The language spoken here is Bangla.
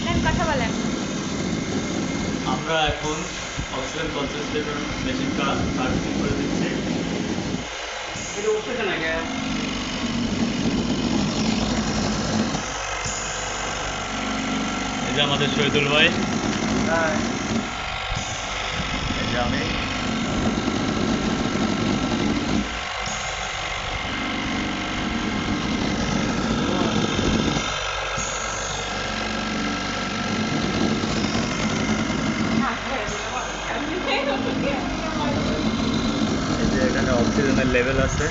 দেন কথা বলেন। আমরা এখন অক্সিজেন কনসেন্ট্রেটর মেশিনটা সার্ভিসিং করে দিচ্ছি। এটা উঠতেছে না কে? এই যে আমাদের শহীদুল ভাই, হ্যাঁ। এই যে আমি। এই যে এখানে অক্সিজেনের লেভেল আছে।